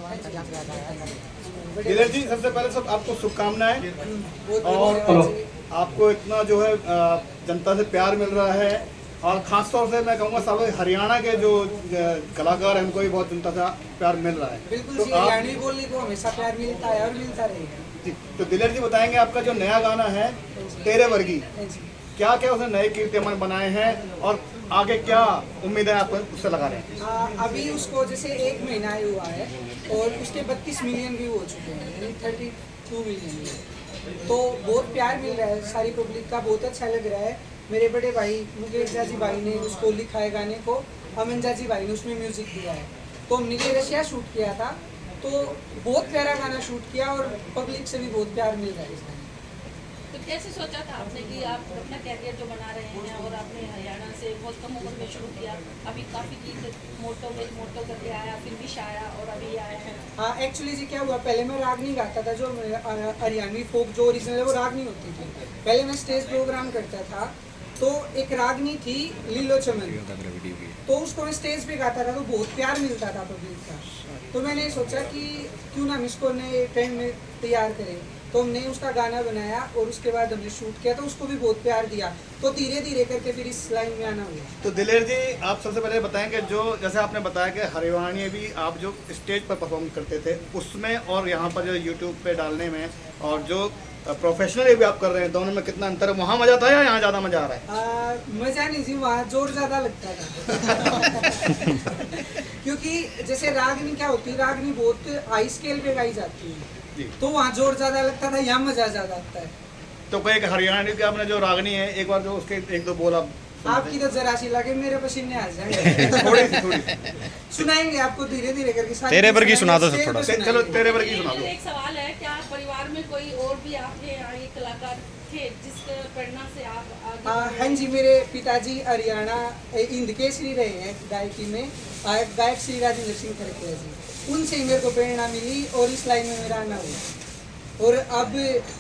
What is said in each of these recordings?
भगवान का जहाँ याद आया। दिलेर जी, सबसे पहले सब आपको शुभकामनाएं। बहुत और धन्यवाद जी। आपको इतना जो है जनता से प्यार मिल रहा है, और खास तौर से मैं कहूँगा सब हरियाणा के जो कलाकार हैं उनको भी बहुत जनता से प्यार मिल रहा है। बिल्कुल तो जी, आप हरियाणवी बोलने को हमेशा प्यार मिलता है और मिलता रहेगा। जी, तो दिलेर जी बताएंगे आपका जो नया गाना है तेरे वर्गी, हाँ जी। क्या क्या उसने नए कीर्तिमान बनाए हैं और आगे क्या उम्मीद है आपको उससे लगा रहे हैं? अभी उसको जैसे 1 महीना ही हुआ है और उसके 32 मिलियन व्यू हो चुके हैं, यानी 32 मिलियन व्यू। तो बहुत प्यार मिल रहा है सारी पब्लिक का, बहुत अच्छा लग रहा है। मेरे बड़े भाई मुकेश जाजी भाई ने उसको लिखा है गाने को, अमन जाजी भाई ने उसमें म्यूजिक दिया है। तो हमने ये रशिया शूट किया था, तो बहुत प्यारा गाना शूट किया और पब्लिक से भी बहुत प्यार मिल रहा है इस गाने। तो कैसे सोचा था आपने कि आप अपना कैरियर जो बना रहे हैं और आपने हरियाणा से बहुत कम उम्र में शुरू किया, अभी काफ़ी गीत मोटो करके आया, फिर विश आया और अभी आया है। हाँ, एक्चुअली जी क्या हुआ, पहले मैं राग नहीं गाता था, जो हरियाणवी फोक जो ओरिजिनल है वो राग नहीं होती थी। पहले मैं स्टेज प्रोग्राम करता था, तो एक रागनी थी लीलो चमन, तो उसको मैं स्टेज पे गाता था, तो बहुत प्यार मिलता था पब्लिक का। तो मैंने सोचा कि क्यों ना हम इसको नए ट्रेंड में तैयार करें, तो हमने उसका गाना बनाया और उसके बाद हमने शूट किया, तो उसको भी बहुत प्यार दिया, तो धीरे धीरे करके फिर इस लाइन में आना हुआ। तो दिलेर जी, आप सबसे पहले बताएं कि जो जैसे आपने बताया कि हरियाणवी भी आप जो स्टेज पर परफॉर्म करते थे उसमें और यहाँ पर जो यूट्यूब पे डालने में, और जो प्रोफेशनली भी आप कर रहे हैं, दोनों में कितना अंतर है? वहाँ मजा था या यहाँ ज़्यादा मजा आ रहा है? मजा नहीं जी, वहाँ जोर ज्यादा लगता था। क्योंकि जैसे रागनी क्या होती है, रागनी बहुत हाई स्केल पे गाई जाती है, तो वहाँ जोर ज्यादा लगता था, यहाँ मजा ज्यादा आता है। तो कोई एक हरियाणवी की आपने जो रागनी है, एक बार जो उसके एक दो बोल आप आपकी तो जरा सी लगे, मेरे पसीने आ जाएंगे। थोड़ी सी सुनाएंगे आपको धीरे धीरे करके। तेरे पर की सुना दो सर थोड़ा। चलो तेरे पर की सुना दो। एक सवाल है, क्या परिवार में कोई और भी आपके आगे कलाकार थे जिसके प्रेरणा से आप आगे? हाँ जी, मेरे पिताजी हरियाणा इंद केसरी रहे हैं गायकी में, गायक श्री राजेंद्र सिंह खड़किया जी, उनसे ही मेरे को प्रेरणा मिली और इस लाइन में मेरा आना हुआ। और अब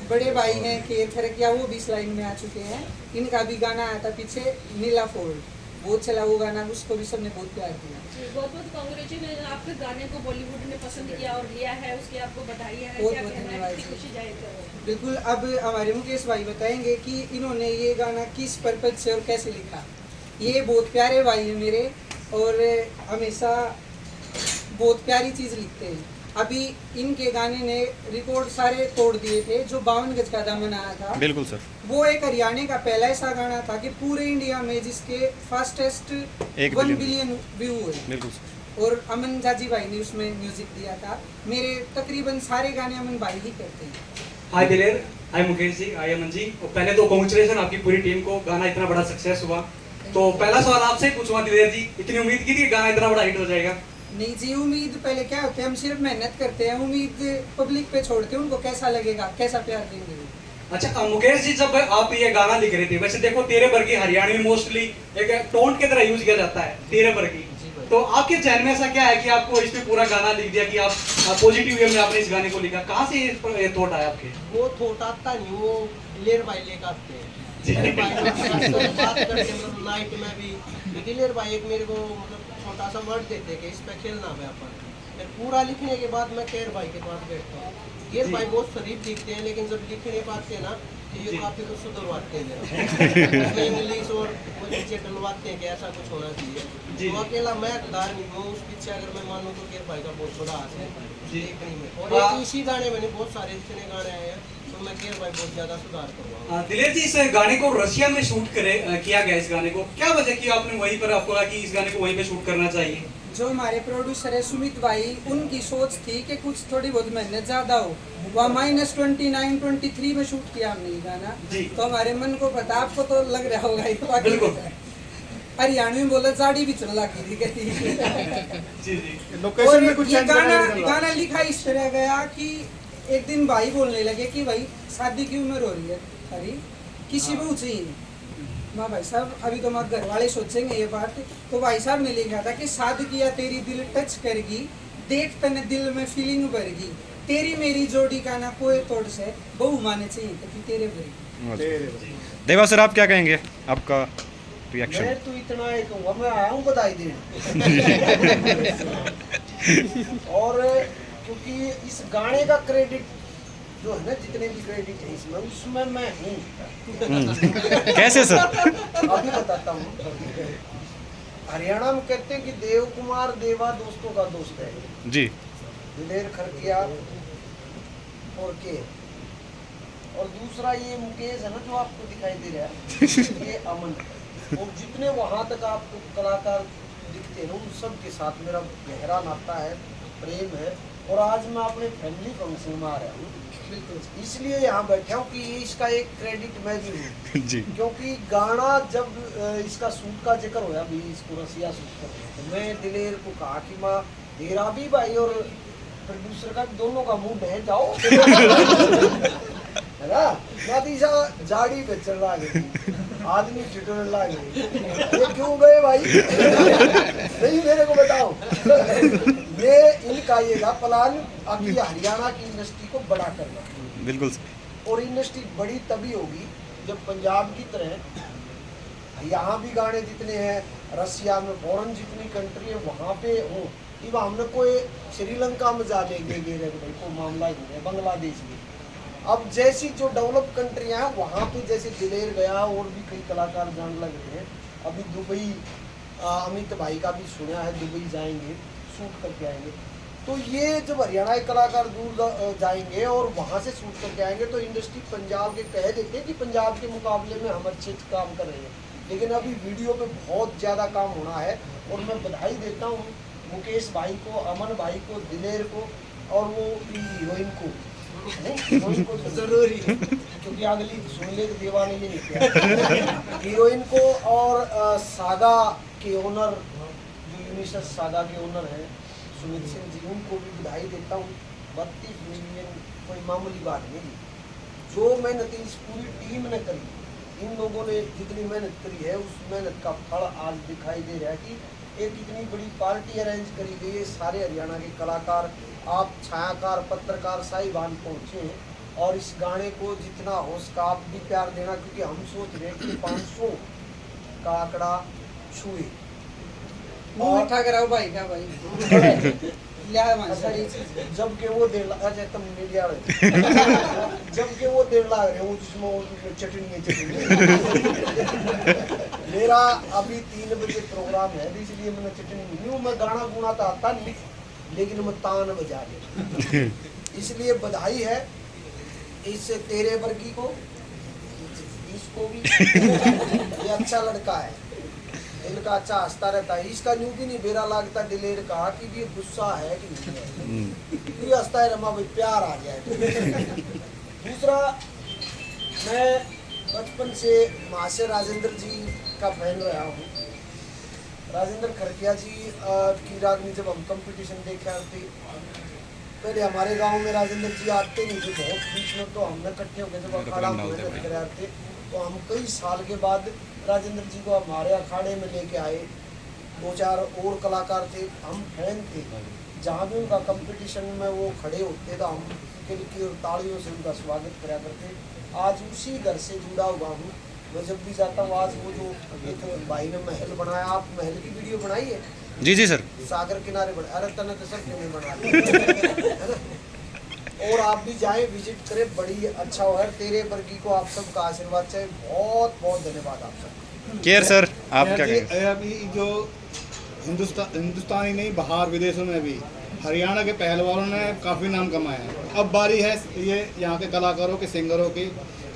बड़े भाई हैं के खड़किया, वो भी इस लाइन में आ चुके हैं। इनका भी गाना आया था पीछे, नीला फोल्ड, बहुत चला वो गाना, उसको भी सबने बहुत प्यार दिया। बहुत बहुत कांग्रेचुलेशन, आपके गाने को बॉलीवुड ने पसंद किया और लिया है, उसकी आपको बधाई है। बहुत क्या बहुत कहना है, धन्यवाद कितनी खुशी जाहिर करो। बिल्कुल, अब हमारे मुकेश भाई बताएंगे कि इन्होंने ये गाना किस पर्पज से और कैसे लिखा। ये बहुत प्यारे भाई हैं मेरे, और हमेशा बहुत प्यारी चीज़ लिखते हैं। अभी इनके गाने ने रिकॉर्ड सारे तोड़ दिए थे, जो 52 गज का दामन आया था। बिल्कुल सर। वो एक हरियाणा का पहला ऐसा गाना था कि पूरे इंडिया में जिसके फास्टेस्ट 1 बिलियन व्यू हुए। बिल्कुल सर। और अमन जाजी भाई ने उसमें म्यूजिक दिया था। मेरे तकरीबन सारे गाने अमन भाई ही करते हैं। हाय दिलेर, हाय मुकेश जी, हाय अमन जी। और पहले तो कांग्रेचुलेशन आपकी पूरी टीम को, गाना इतना बड़ा सक्सेस हुआ। तो पहला सवाल आपसे ही पूछूंगा दिलेर जी, इतनी उम्मीद की थी कि गाना इतना बड़ा हिट हो जाएगा? नहीं जी, उम्मीद पहले क्या होते हैं, हम सिर्फ मेहनत करते हैं, उम्मीद पब्लिक पे छोड़ते हैं, उनको कैसा लगेगा, कैसा प्यार देंगे। अच्छा मुकेश जी, जब आप ये गाना लिख रहे थे, वैसे देखो तेरे वर्गी हरियाणवी में मोस्टली एक टोंट की तरह यूज किया जाता है, तेरे वर्गी, तो आपके चैन में ऐसा क्या है कि आपको इस पे पूरा गाना लिख दिया कि आप पॉजिटिव वे में आपने इस गाने को लिखा? कहाँ से ये थॉट आया आपके? वो थॉट आता नहीं, वो दिलेर भाई लेकर आते हैं। जी। दिलेर भाई बात करते मतलब नाइट में भी, दिलेर भाई एक मेरे को मतलब छोटा सा वर्ड देते कि इस पे खेलना है अपन। फिर पूरा लिखने के बाद मैं केर भाई के पास बैठता हूँ। केर भाई बहुत शरीफ दिखते हैं, लेकिन जब लिखने पाते हैं ना तो ये काफी कुछ सुधरवाते हैं, इंग्लिश और वो नीचे डलवाते हैं कि ऐसा कुछ होना चाहिए। तो अकेला मैं हकदार नहीं हूँ उस पीछे, अगर मैं मानूँ तो केर भाई का बहुत बड़ा हाथ है देखने में। और एक इसी गाने में बहुत सारे जितने गाने आए हैं, तो मैं केर भाई बहुत ज्यादा सुधार करूँगा। दिलेर जी, इस गाने को रशिया में शूट किया गया, इस गाने को क्या वजह की आपने वहीं पर आपको लगा कि इस गाने को वहीं पे शूट करना चाहिए? जो हमारे प्रोड्यूसर है सुमित भाई, उनकी सोच थी कि कुछ थोड़ी बहुत मेहनत ज्यादा हो। वहाँ -29, 23 में शूट किया हमने ये गाना, तो हमारे मन को पता, आपको तो लग रहा होगा ये बिल्कुल। हरियाणवी में बोला जाड़ी भी चल लगी थी कहती। जी जी। लोकेशन में कुछ ये चेंज गाना लिखा इस तरह गया कि एक दिन भाई बोलने लगे कि भाई शादी की उम्र हो रही है अरे किसी भी ऊँची ही माँ, भाई साहब अभी तो हमारे घर वाले सोचेंगे ये बात, तो भाई साहब ने लिखा था कि शादी किया तेरी दिल टच करेगी, देख तने दिल में फीलिंग भरगी, तेरी मेरी जोड़ी का ना कोई तोड़ से बहु माने चाहिए कि तेरे भरेगी। देवा सर, आप क्या कहेंगे, आपका रिएक्शन? मैं तो इतना ही कहूँगा, मैं आया हूँ बधाई देने। और क्योंकि इस गाने का क्रेडिट जो है ना, जितने भी क्रेडिट है इसमें, उसमें मैं हूँ। कैसे सर? अभी बताता हूँ। हरियाणा में कहते हैं कि देव कुमार देवा दोस्तों का दोस्त है। जी दिलेर खरकिया और के, और दूसरा ये मुकेश है ना जो आपको दिखाई दे रहा है, ये अमन। और जितने वहाँ तक आपको कलाकार दिखते हैं उन सब के साथ मेरा गहरा नाता है, प्रेम है। और आज मैं अपने फैमिली फंक्शन में आ रहा हूँ, बिल्कुल इसलिए यहाँ बैठा हूँ कि इसका एक क्रेडिट मैं भी हूँ। जी क्योंकि गाना जब इसका शूट का जिक्र होया भी, इसको रसिया शूट कर, तो मैं दिलेर को कहा कि माँ मेरा भी भाई और प्रोड्यूसर का दोनों का मुंह बह जाओ है ना। नातीजा जाड़ी पे चल रहा है, आदमी ठिठुरने लगे, ये क्यों गए भाई नहीं मेरे को बताओ। ये इनका ये था प्लान, अभी हरियाणा की इंडस्ट्री को बड़ा करना। बिल्कुल और इंडस्ट्री बड़ी तभी होगी जब पंजाब की तरह यहाँ भी गाने जितने हैं, रसिया में फॉरेन जितनी कंट्री है वहाँ पे हो। अब हमने कोई श्रीलंका में जा लेंगे भाई को मामला ही नहीं है, बांग्लादेश में। अब जैसी जो डेवलप कंट्रियाँ हैं वहाँ पे जैसे दिलेर गया, और भी कई कलाकार जाने लग रहे हैं। अभी दुबई अमित भाई का भी सुना है, दुबई जाएंगे शूट करके आएंगे। तो ये जब हरियाणा के कलाकार दूर जाएंगे और वहाँ से शूट करके आएंगे तो इंडस्ट्री पंजाब के कह देते हैं कि पंजाब के मुकाबले में हम अच्छे काम कर रहे हैं। लेकिन अभी वीडियो पे बहुत ज़्यादा काम होना है। और मैं बधाई देता हूँ मुकेश भाई को, अमन भाई को, दिलेर को, और वो हीरोइन को। हीरोइन को तो जरूरी है क्योंकि अगली सुन ले देवा ने ये नहीं किया। हीरोइन को और सागा के ओनर, जो यूनिसेफ सागा के ओनर हैं सुमित सिंह जी, उनको भी बधाई देता हूँ। 32 मिलियन कोई मामूली बात नहीं। जो मेहनत इस पूरी टीम ने करी, इन लोगों ने जितनी मेहनत करी है उस मेहनत का फल आज दिखाई दे रहा है कि एक इतनी बड़ी पार्टी अरेंज करी गई है। सारे हरियाणा के कलाकार, आप छायाकार, पत्रकार साहिबान पहुँचे हैं। और इस गाने को जितना हो उसका आप भी प्यार देना, क्योंकि हम सोच रहे हैं कि 500 का आंकड़ा छुए। मुंह मीठा कराओ भाई का भाई लिया जबकि वो 1.5 लाख, अच्छा तुम मीडिया जबकि वो 1.5 लाख रहे, उसमें चटनी है मेरा अभी 3 बजे प्रोग्राम है, इसलिए मैंने चटनी नहीं हूँ। मैं गाना गुना तो आता नहीं, लेकिन मैं तान बजा ले। इसलिए बधाई है इस तेरे वर्गी को, इसको भी। ये अच्छा लड़का है, इनका अच्छा हंसता रहता है। इसका न्यू भी नहीं बेरा लगता दिलेर का कि ये गुस्सा है कि नहीं है, ये हंसता है रमा भाई प्यार आ जाए। दूसरा, मैं बचपन से महाशय राजेंद्र जी का फैन रहा हूँ। राजेंद्र खरकिया जी की रागनी जब हम कंपटीशन देखे थे, पहले हमारे गांव में राजेंद्र जी आते नहीं थे बहुत बीच में, तो हमने इकट्ठे होकर जब अखाड़ा में करार थे, तो हम कई साल के बाद राजेंद्र जी को हमारे अखाड़े में लेके आए। 2-4 और कलाकार थे, हम फैन थे। जहाँ भी उनका कंपटीशन में वो खड़े होते तो हम किलकी और तालियों से उनका स्वागत करा करते। आज उसी घर से जुड़ा हुआ हूँ। मैं जब भी जाता हूँ, आज वो जो एक भाई ने महल बनाया, आप महल की वीडियो बनाई है? जी जी सर। सागर किनारे बना, अरे तने तो सब क्यों नहीं बना है ना। और आप भी जाएं, विजिट करें, बड़ी अच्छा हुआ है। तेरे वर्गी को आप सबका आशीर्वाद चाहिए। बहुत बहुत धन्यवाद आप सब। केयर सर, आप क्या कहेंगे? अभी जो हिंदुस्तानी नहीं, बाहर विदेशों में भी हरियाणा के पहलवानों ने काफ़ी नाम कमाया है। अब बारी है ये यहाँ के कलाकारों के, सिंगरों की।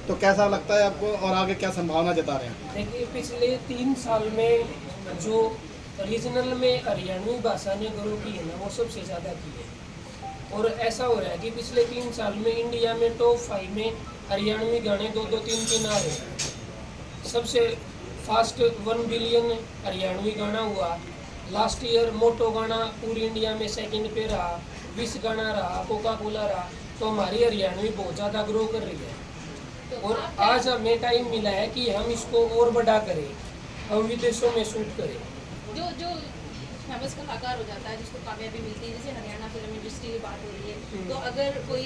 तो कैसा लगता है आपको और आगे क्या संभावना जता रहे हैं? देखिए, पिछले 3 साल में जो रीजनल में हरियाणवी भाषा ने ग्रो की है ना, वो सबसे ज़्यादा की है। और ऐसा हो रहा है कि पिछले 3 साल में इंडिया में टॉप 5 में हरियाणवी गाने 2-2, 3-3 आ रहे। सबसे फास्ट 1 बिलियन हरियाणवी गाना हुआ। लास्ट ईयर मोटो गाना पूरी इंडिया में सेकंड पे रहा, विश गाना रहा, कोका कोला रहा। तो हमारी हरियाणवी बहुत ज़्यादा ग्रो कर रही है। और आज हमें टाइम मिला है कि हम इसको और बड़ा करें, हम विदेशों में शूट करें। जो फेमस कलाकार हो जाता है, जिसको कामयाबी मिलती है, जैसे हरियाणा फिल्म इंडस्ट्री की बात हो रही है, तो अगर कोई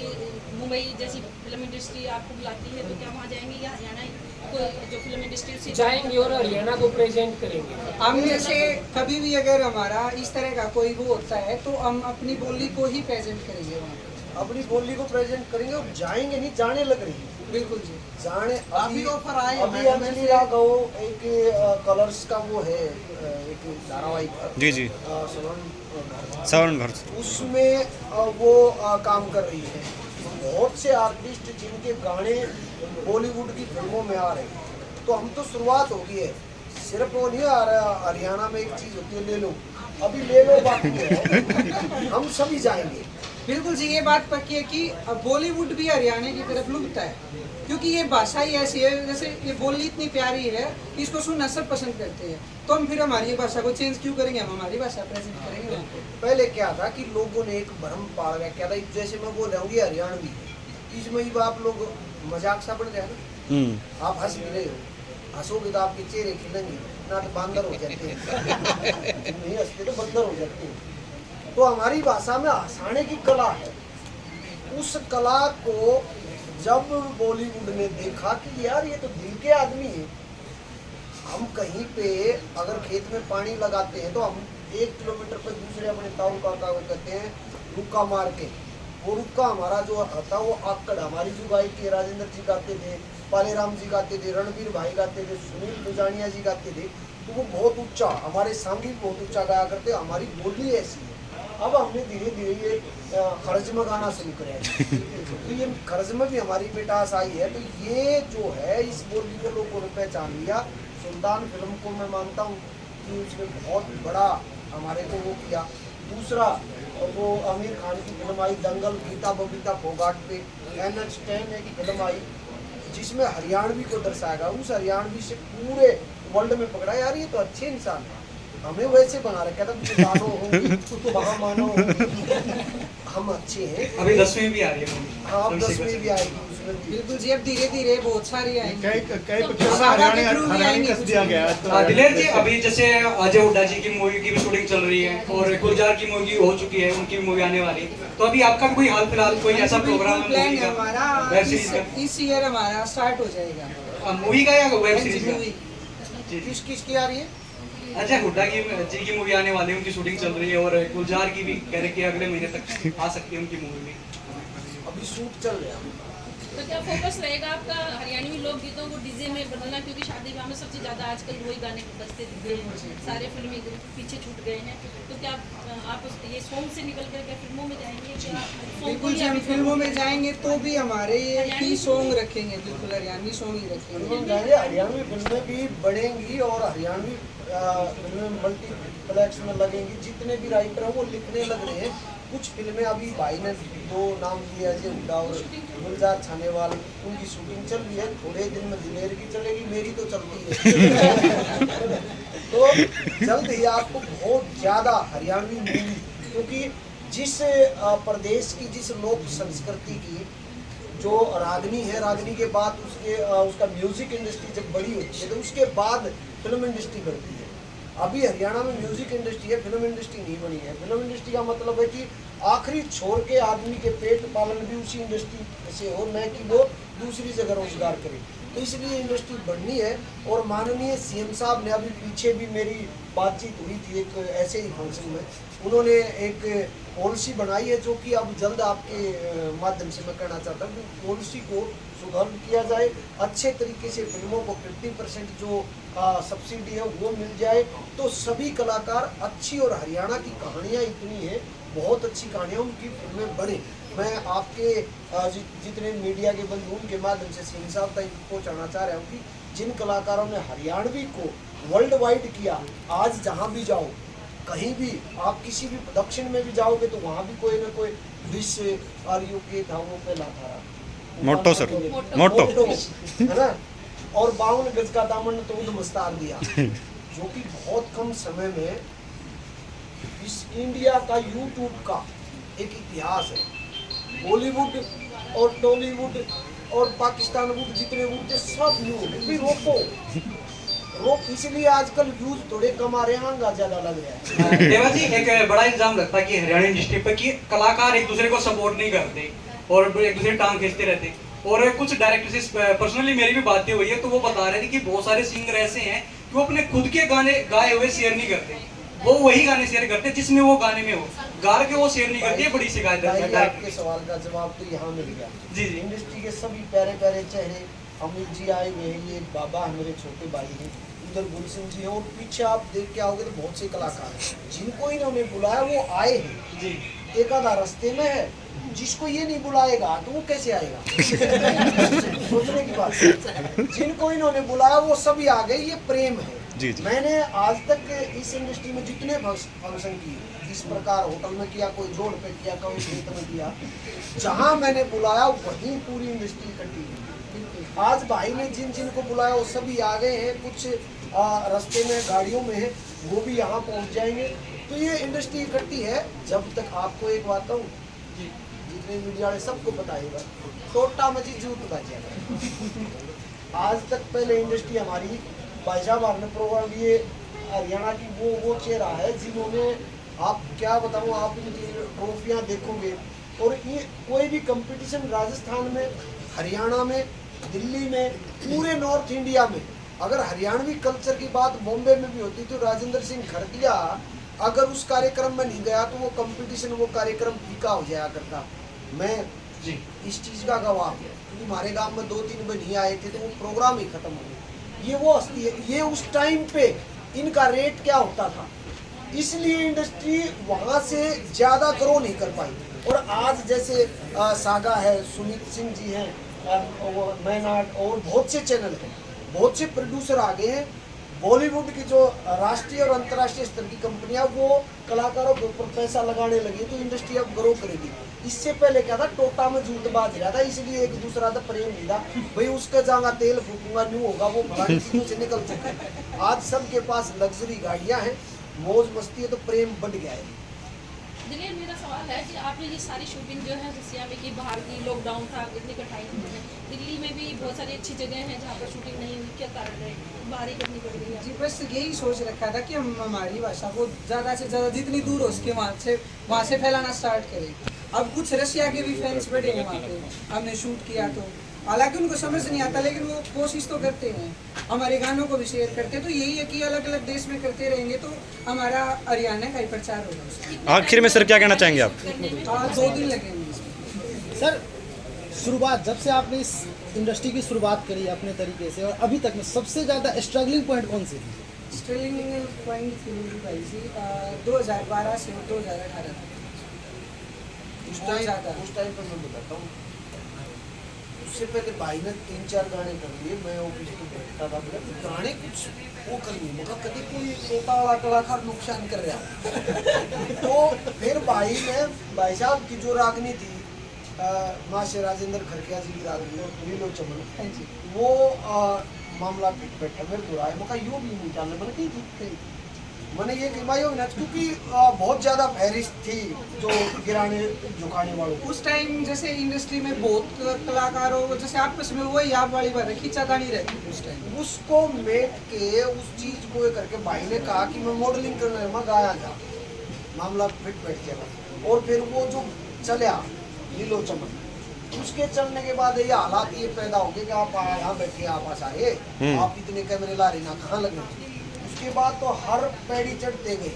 मुंबई जैसी फिल्म इंडस्ट्री आपको बुलाती है तो क्या वहाँ जाएंगे या हरियाणा कोई जो फिल्म इंडस्ट्री जाएंगे और हरियाणा को प्रेजेंट करेंगे। हम जैसे कभी भी अगर हमारा इस तरह का कोई वो होता है तो हम अपनी बोली को ही प्रेजेंट करेंगे वहाँ पे। अपनी बोली को प्रेजेंट करेंगे और जाएंगे नहीं, जाने लग रही है। बिल्कुल जी। जाने काफी ऑफर आए हैं अभी मैडम अंजलि से। राघव एक कलर्स का वो है एक धारावाहिक जी जी सवर्ण घर उसमें वो काम कर रही है। बहुत से आर्टिस्ट जिनके गाने बॉलीवुड की फिल्मों में आ रहे हैं, तो हम तो शुरुआत हो गई है। सिर्फ वो नहीं आ रहा, हरियाणा में एक चीज़ होती है ले लो, अभी ले लो बाकी है। हम सभी जाएंगे। बिल्कुल जी, ये बात पक्की है कि अब बॉलीवुड भी हरियाणा की तरफ लुकता है, क्योंकि ये भाषा ही ऐसी है, जैसे ये बोली इतनी प्यारी है कि इसको सुनना सब पसंद करते हैं। तो हम फिर हमारी भाषा को चेंज क्यों करेंगे, हम हमारी भाषा प्रेजेंट करेंगे वहाँ पे। पहले क्या था कि लोगों ने एक भ्रम पाल गया, क्या था, जैसे मैं बोल रहा हूँ ये हरियाणवी है, इसमें ही आप लोग मजाक सा बन गया ना। आप हंस भी रहे हो, हंसोगे तो आपके चेहरे खिलेंगे ना, तो बंदर हो जाते हैं। नहीं हंसते तो बंदर हो जाते हैं। तो हमारी भाषा में हंसाने की कला है। उस कला को जब बॉलीवुड ने देखा कि यार ये तो दिल के आदमी है, हम कहीं पे अगर खेत में पानी लगाते हैं तो हम 1 किलोमीटर पर दूसरे अपने ताऊ काका को कहते हैं रुक्का मार के। वो रुक्का हमारा जो होता वो आकड़, हमारी जो गायकी राजेंद्र जी गाते थे, पालेराम जी गाते थे, रणबीर भाई गाते थे, सुनील दुजानिया जी गाते थे, तो वो बहुत ऊंचा, हमारे सांगीत बहुत ऊंचा गाया करते। हमारी बोली ऐसी है। अब हमने धीरे धीरे ये खर्ज में गाना शुरू कराया, तो ये खर्ज में भी हमारी मिठास आई है। तो ये जो है इस बोली को लोगों ने पहचान लिया। सुल्तान फिल्म को मैं मानता हूँ कि उसने बहुत बड़ा हमारे को वो किया। दूसरा वो आमिर खान की फिल्म आई दंगल, गीता बबीता फोगाट पे NH10 एक फिल्म आई जिसमें हरियाणवी को दर्शाया गया। उस हरियाणवी से पूरे वर्ल्ड में पकड़ा, यार ये तो अच्छे इंसान है, हमें वैसे बना रखा था, तुम मानो होंगी वहाँ मानो हम अच्छे हैं। अभी 10वीं भी आ रही है। हाँ, अब 10वीं भी आएगी उसमें भी। बिल्कुल जी, अब धीरे धीरे बहुत सारी आएंगी। कई पिक्चर में हरियाणी कस दिया गया है। तो दिलेर जी, अभी जैसे अजय हुड्डा जी की मूवी की भी शूटिंग चल रही है और गुलजार की मूवी हो चुकी है, उनकी मूवी आने वाली है, तो अभी आपका भी कोई हाल फिलहाल कोई ऐसा प्रोग्राम प्लान है हमारा, वेब सीरीज का? इस ईयर हमारा स्टार्ट हो जाएगा मूवी का या वेब सीरीज का? मूवी। जी किस किस की आ रही है? अजय हुड्डा जी की मूवी आने वाली है, उनकी शूटिंग चल रही है, और गुलजार की भी कह रहे कि अगले महीने तक आ सकती है उनकी मूवी भी। अभी शूट चल रहा है। तो क्या फोकस रहेगा आपका हरियाणवी लोक गीतों को डीजे में बदलना, क्योंकि शादी ब्याह में सबसे ज़्यादा आजकल वही गाने बजते दिखते हैं, सारे फिल्मी पीछे छूट गए हैं। तो क्या आप ये सॉन्ग से निकल कर क्या फिल्मों में जाएंगे? क्या बिल्कुल जी, हम फिल्मों में जाएंगे तो भी हमारे ये की सॉन्ग रखेंगे, बिल्कुल हरियाणवी सॉन्ग ही रखेंगे। हरियाणवी फिल्में भी बढ़ेंगी और हरियाणवी फिल्में मल्टीप्लेक्स में लगेंगी। जितने भी राइटर हैं वो लिखने लग रहे हैं। कुछ फिल्में अभी भाई ने 2 नाम लिए, अजय हुड्डा और गुलजार छानेवाल, उनकी शूटिंग चल रही है। थोड़े दिन में दिलेर की चलेगी, मेरी तो चलती है। तो जल्द ही आपको बहुत ज़्यादा हरियाणवी मूवी, क्योंकि जिस प्रदेश की जिस लोक संस्कृति की जो रागनी है, रागनी के बाद उसका म्यूजिक इंडस्ट्री जब बड़ी होती है तो उसके बाद फिल्म इंडस्ट्री बढ़ती है। अभी हरियाणा में म्यूजिक इंडस्ट्री है, फिल्म इंडस्ट्री नहीं बनी है। फिल्म इंडस्ट्री का मतलब है कि आखिरी छोर के आदमी के पेट पालन भी उसी इंडस्ट्री से हो, न कि वो दूसरी जगह रोजगार करे। तो इसलिए इंडस्ट्री बढ़नी है। और माननीय CM साहब ने अभी पीछे भी मेरी बातचीत हुई थी एक ऐसे ही फंक्शन में, उन्होंने एक पॉलिसी बनाई है जो कि अब जल्द आपके माध्यम से मैं कहना चाहता हूँ कि पॉलिसी को सुधार किया जाए, अच्छे तरीके से फिल्मों को 50% जो सब्सिडी है वो मिल जाए, तो सभी कलाकार अच्छी, और हरियाणा की कहानियाँ इतनी हैं, बहुत अच्छी कहानियाँ, उनकी फिल्में बने। मैं आपके जितने मीडिया के बंधु उनके माध्यम से सिंह साहब तक पहुँचाना चाह रहा हूँ कि जिन कलाकारों ने हरियाणवी को वर्ल्ड वाइड किया, आज जहाँ भी जाओ, कहीं भी आप किसी भी दक्षिण में भी जाओगे तो वहाँ भी कोई ना कोई विश्व आर्यों के धामों पे लाता रहा। मोटो सर, मोटो है ना। और 52 गज का दामन तो उद मस्तार दिया, जो कि बहुत कम समय में इस इंडिया का यूट्यूब का एक इतिहास है। बॉलीवुड और टॉलीवुड और पाकिस्तान वुड जितने वुड थे सब यू फिर रोको वो इसलिए आजकल व्यूज थोड़े कम आ रहे हैं, महंगा ज्यादा लग रहा है। देवा जी, एक बड़ा इल्जाम लगता है कि हरियाणा इंडस्ट्री पर कि कलाकार एक दूसरे को सपोर्ट नहीं करते और एक दूसरे की टांग खींचते रहते। और कुछ डायरेक्टर से पर्सनली मेरी भी बातें हुई है, तो वो बता रहे थे कि बहुत सारे सिंगर ऐसे हैं कि वो अपने खुद के गाने गाए हुए शेयर नहीं करते, वो वही गाने शेयर करते जिसमें वो गाने में हो, गा के वो शेयर नहीं करते। ये बड़ी शिकायत है भाई, डायरेक्टर आपके सवाल का जवाब तो यहाँ मिल गया। जी जी इंडस्ट्री के सभी प्यारे प्यारे चेहरे, अमित जी आए हुए हैं, ये बाबा है मेरे छोटे भाई हैं, उधर गुलसिंह जी हैं, और पीछे आप देख के आओगे तो बहुत से कलाकार हैं जिनको इन्होंने बुलाया वो आए हैं। जी। एक आधा रास्ते में है, जिसको ये नहीं बुलाएगा तो वो कैसे आएगा? सोचने की बात है। जिनको इन्होंने बुलाया वो सभी आ गए, ये प्रेम है। जी जी। मैंने आज तक इस इंडस्ट्री में जितने फंक्शन किए, इस प्रकार होटल में किया, कोई रोड पे किया, कोई खेत में किया, जहाँ मैंने बुलाया वहीं पूरी इंडस्ट्री इकट्ठी हुई। आज भाई ने जिन जिन को बुलाया वो सभी आ गए हैं, कुछ रास्ते में गाड़ियों में है, वो भी यहाँ पहुँच जाएंगे। तो ये इंडस्ट्री इकट्ठी है। जब तक आपको एक बात कहूँ, जितने मीडिया वाले सबको बताएगा, टोटा मची जूत बचेगा। आज तक पहले इंडस्ट्री हमारी, भाई साहब आपने प्रोग्राम ये हरियाणा की वो चेहरा है जिन्होंने, आप क्या बताऊँ, आप इनकी ट्रॉफियाँ देखोगे, और ये कोई भी कंपटीशन राजस्थान में, हरियाणा में, दिल्ली में, पूरे नॉर्थ इंडिया में, अगर हरियाणवी कल्चर की बात बॉम्बे में भी होती तो राजेंद्र सिंह खड़किया अगर उस कार्यक्रम में नहीं गया तो वो कंपटीशन, वो कार्यक्रम फीका हो जाया करता। मैं जी इस चीज़ का गवाह हूँ, क्योंकि हमारे गांव में 2-3 में नहीं आए थे तो वो प्रोग्राम ही खत्म हो गया। ये वो हस्ती है, ये उस टाइम पे इनका रेट क्या होता था, इसलिए इंडस्ट्री वहाँ से ज़्यादा ग्रो नहीं कर पाई। और आज जैसे सागा है, सुनीत सिंह जी हैं, मैनाट, और बहुत से चैनल हैं, बहुत से प्रोड्यूसर आ गए हैं। बॉलीवुड की जो राष्ट्रीय और अंतर्राष्ट्रीय स्तर की कंपनियां वो कलाकारों के ऊपर पैसा लगाने लगी, तो इंडस्ट्री अब ग्रो करेगी। इससे पहले क्या था, टोटा में जूत बाज रहा था, इसलिए एक दूसरा था प्रेम नहीं था, भाई उसका जाऊंगा तेल फूकूंगा, न्यू होगा, वो फलानी चीजों से निकल चुका है। आज सबके पास लग्जरी गाड़ियां हैं, मौज मस्ती है, तो प्रेम बढ़ गया है। दिलीप, मेरा सवाल है कि आपने ये सारी शूटिंग जो है रसिया में की, बाहर की, लॉकडाउन था, इतनी कठिनाई हुई, दिल्ली में भी बहुत सारी अच्छी जगह हैं जहाँ पर शूटिंग नहीं हुई, क्या कारण रहे, बाहर ही करनी पड़ गई? जी बस यही सोच रखा था कि हम हमारी भाषा को ज़्यादा से ज़्यादा जितनी दूर हो सके वहाँ से फैलाना स्टार्ट करें। अब कुछ रशिया के भी फैंस बैठे हैं वहाँ पे, हमने शूट किया तो हालांकि उनको समझ नहीं आता, लेकिन वो कोशिश तो करते हैं, हमारे गानों को भी शेयर करते हैं। तो यही है कि अलग अलग देश में करते रहेंगे तो हमारा हरियाणा का ही प्रचार होगा। आखिर में सर क्या कहना चाहेंगे आप? 2 दिन लगेंगे इसमें। सर, शुरुआत जब से आपने इस इंडस्ट्री की शुरुआत करी अपने तरीके से और अभी तक में सबसे ज़्यादा स्ट्रगलिंग पॉइंट कौन सी थी? स्ट्रगलिंग पॉइंट थी मेरी भाई जी 2012 से 2018 तक। उस टाइम पर मैं बताता हूँ, उससे पहले भाई ने 3-4 गाने कर लिए, मैं ऑफिस में बैठता था, गाने कुछ वो कर लिए, मतलब कभी कोई छोटा वाला कलाकार नुकसान कर रहा। तो फिर भाई ने, भाई साहब की जो रागनी थी, माँ से राजेंद्र खड़किया जी की रागनी लीलो चमन, वो मामला बैठा मेरे बुराए, मैं कहा यो भी नहीं डालने, मैंने ठीक मैंने ये कमाई होगी ना, क्योंकि बहुत ज़्यादा फहरिस्त थी जो गिराने झुकाने वालों। उस टाइम जैसे इंडस्ट्री में बहुत कलाकारों जैसे आपस में वही आप वाली बात खींचातानी रहती थी उस टाइम। उसको मेट के उस चीज़ को ये करके भाई ने कहा कि मैं मॉडलिंग करने में गाया जा, मामला फिट बैठ गया। और फिर वो जो चला लीलो चमन, उसके चलने के बाद ये हालात ये पैदा हो गए कि आप यहाँ बैठे, आप सारे आप इतने कैमरे ला रहे ना, कहाँ लगे। उसके बाद तो हर पैड़ी चढ़ते गए।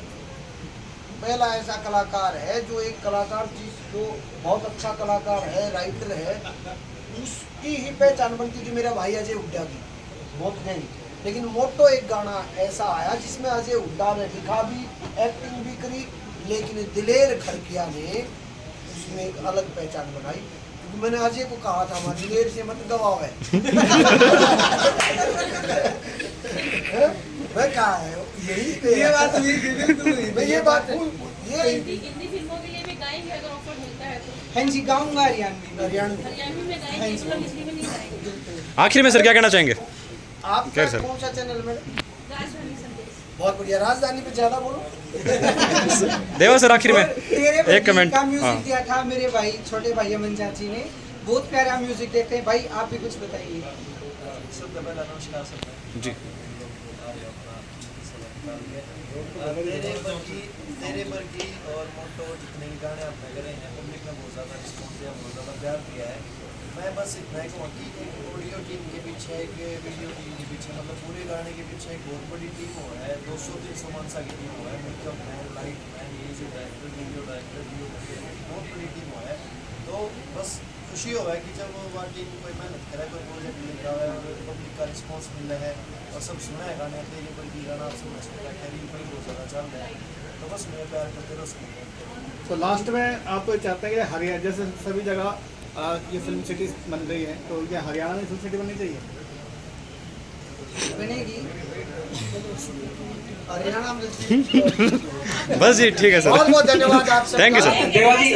पहला ऐसा कलाकार है जो एक कलाकार जो बहुत अच्छा कलाकार है, राइटर है, उसकी ही पहचान बनती थी मेरा भाई अजय हुड्डा की, बहुत नहीं। लेकिन मोटो एक गाना ऐसा आया जिसमें अजय हुड्डा ने लिखा भी, एक्टिंग भी करी, लेकिन दिलेर खड़किया ने उसमें एक अलग पहचान बनाई। मैंने अजय को कहा था, हमारे दिलेर से मत गवाओ है। मैं कहा है यही, ये बात हुई थी, बिल्कुल हुई। ये बात ये हिंदी फिल्मों के लिए भी गाएंगे अगर ऑफर मिलता है तो? हाँ जी, गाऊंगा हरियाणवी हरियाणवी में गाएंगे, मतलब हिंदी में नहीं गाएंगे। आखिर में सर क्या कहना चाहेंगे? आपका कौन सा चैनल में? राजधानी संदेश। बहुत बढ़िया, राजधानी पे ज्यादा बोलो। देवा सर आखिर में तेरे एक कमेंट। का म्यूजिक दिया था मेरे भाई, छोटे भाई अमन चाची ने, बहुत प्यारा म्यूजिक देते हैं भाई, आप भी कुछ बताइए। जी तेरे बर्गी और मोटो जितने भी गाने आपने करे हैं पब्लिक ने बहुत ज़्यादा रिस्पॉन्स दिया, बहुत ज़्यादा प्यार दिया है। मैं बस इतना ही कहूँ कि एक ऑडियो टीम के पीछे, एक वीडियो टीम के पीछे, मतलब पूरे गाने के पीछे एक बहुत बड़ी टीम हो है, 200-300 मानसा की टीम हो है, makeup man, light man, music director, video director, बहुत बड़ी टीम हो है। तो बस खुशी हो है कि जब वह टीम कोई मेहनत करे, कोई प्रोजेक्ट लिख रहा है और पब्लिक का रिस्पॉन्स मिल रहा है और सब सुना है गाने, तेरे पर भी गाना आप सब सुना है, पर बहुत ज़्यादा चल रहा है। तो बस मैं प्यार करते रहो उसको। तो लास्ट में आप चाहते हैं कि हरियाणा जैसे सभी जगह ये फिल्म सिटी बन रही है, तो ये हरियाणा में फिल्म सिटी बननी चाहिए? बनेगी हरियाणा में। बस जी ठीक है सर, बहुत बहुत धन्यवाद आप सबका। Thank you sir. देवा जी